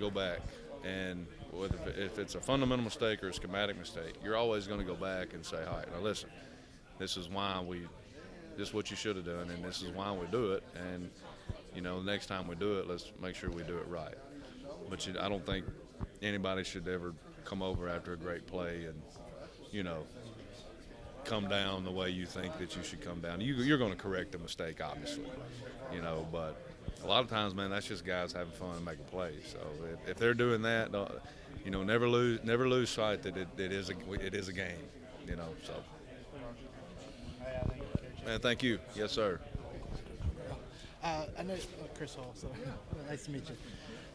go back and if it's a fundamental mistake or a schematic mistake, you're always going to go back and say, all right, now listen, this is why this is what you should have done, and this is why we do it. And the next time we do it, let's make sure we do it right. But I don't think anybody should ever come over after a great play and come down the way you think that you should come down. You're going to correct the mistake, obviously, but a lot of times, man, that's just guys having fun and making plays. So if they're doing that, never lose sight that it is a game, So, man, thank you. Yes, sir. I know Chris Hall, so nice to meet you.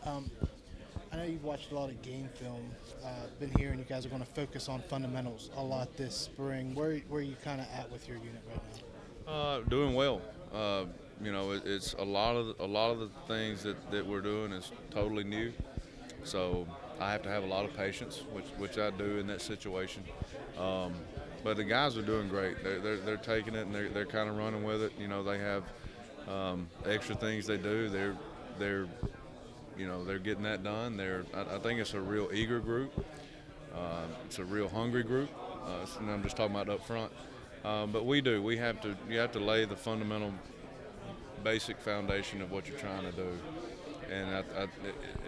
I know you've watched a lot of game film. Been hearing you guys are going to focus on fundamentals a lot this spring. Where are you kind of at with your unit right now? Doing well. It's a lot of the things that we're doing is totally new. So I have to have a lot of patience, which I do in that situation. But the guys are doing great. They're taking it and they're kind of running with it. They have extra things they do. They're getting that done. I think it's a real eager group. It's a real hungry group. And I'm just talking about up front. But you have to lay the fundamental basic foundation of what you're trying to do.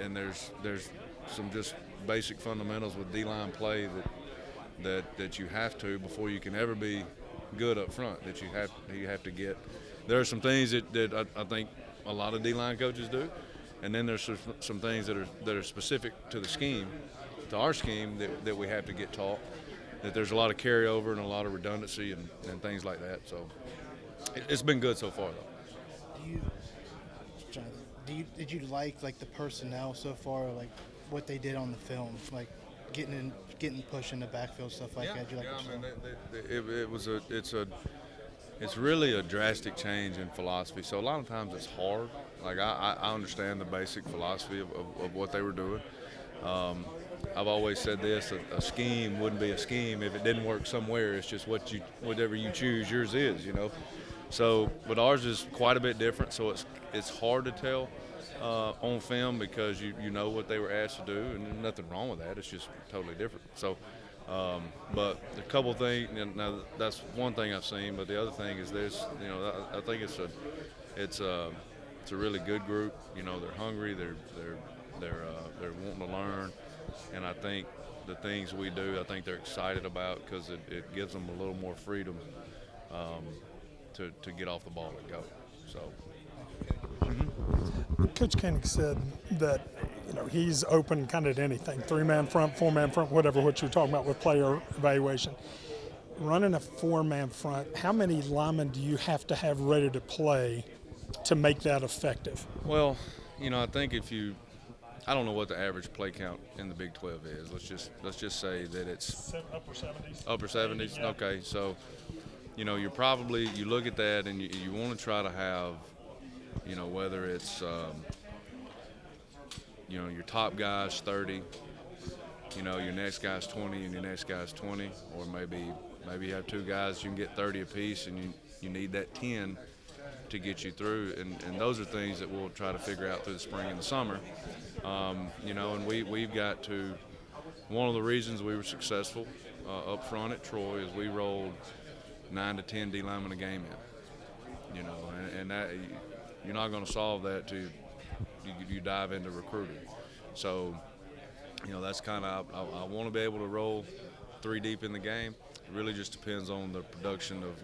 And there's some just basic fundamentals with D-line play that you have to before you can ever be good up front, that you have to get. There are some things that I think a lot of D-line coaches do, and then there's some things that are specific to the scheme, to our scheme, that we have to get taught, that there's a lot of carryover and a lot of redundancy and things like that. So it's been good so far, though. Did you like the personnel so far, like what they did on the film, like getting pushed in the backfield, stuff like that? It's really a drastic change in philosophy. So a lot of times it's hard. Like I understand the basic philosophy of what they were doing. I've always said this: a scheme wouldn't be a scheme if it didn't work somewhere. It's just whatever you choose, yours is. So, but ours is quite a bit different. So it's hard to tell on film because you know what they were asked to do, and there's nothing wrong with that. It's just totally different. So, but a couple of things. Now that's one thing I've seen, but the other thing is this. I think it's a really good group. They're hungry. They're wanting to learn, and I think the things we do, I think they're excited about because it gives them a little more freedom to get off the ball and go. So. Coach Koenig said that he's open kind of to anything, 3-man front, 4-man front, whatever, what you're talking about with player evaluation. Running a 4-man front, how many linemen do you have to have ready to play to make that effective? Well, I think I don't know what the average play count in the Big 12 is. Let's just say that it's upper 70s. Upper 70s. Yeah. Okay, so you look at that and you want to try to have, whether it's your top guy's 30, your next guy's 20 and your next guy's 20, or maybe you have two guys you can get 30 apiece and you need that 10 to get you through, and those are things that we'll try to figure out through the spring and the summer. And we've got to. One of the reasons we were successful up front at Troy is we rolled 9 to 10 D linemen a game in. And that you're not going to solve that till you dive into recruiting. So, that's kind of I want to be able to roll 3 deep in the game. It really just depends on the production of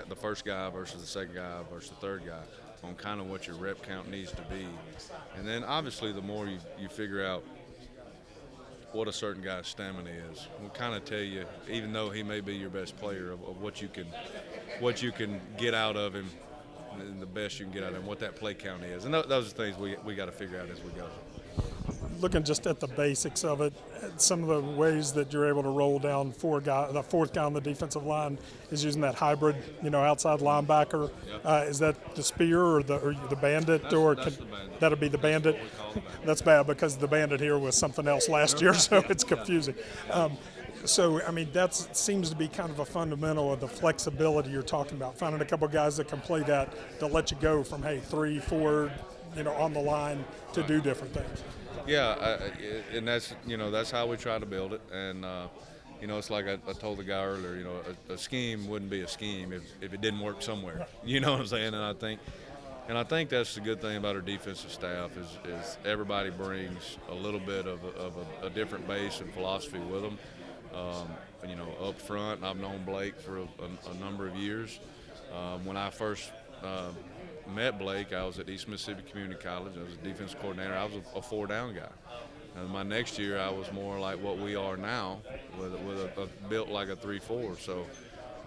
the first guy versus the second guy versus the third guy, on kind of what your rep count needs to be. And then obviously the more you figure out what a certain guy's stamina is, will kind of tell you, even though he may be your best player, of what you can get out of him, and the best you can get out of him, what that play count is. And those are things we got to figure out as we go. Looking just at the basics of it, some of the ways that you're able to roll down the fourth guy on the defensive line is using that hybrid, outside linebacker. Yep. Is that the spear or the bandit? That's the bandit. That'll be the bandit? That's what we call the bandit. That's bad because the bandit here was something else last year, so it's confusing. That seems to be kind of a fundamental of the flexibility you're talking about, finding a couple of guys that can play that, to let you go from, 3, 4, on the line to do different things. Yeah, and that's how we try to build it. And it's like I told the guy earlier. A scheme wouldn't be a scheme if it didn't work somewhere. You know what I'm saying? And I think that's the good thing about our defensive staff is everybody brings a little bit of a different base and philosophy with them. Up front, I've known Blake for a number of years. When I first met Blake, I was at East Mississippi Community College. I was a defense coordinator. I was a four-down guy. And my next year, I was more like what we are now, with a built like a 3-4. So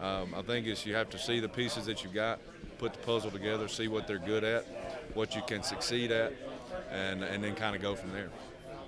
I think you have to see the pieces that you've got, put the puzzle together, see what they're good at, what you can succeed at, and then kind of go from there.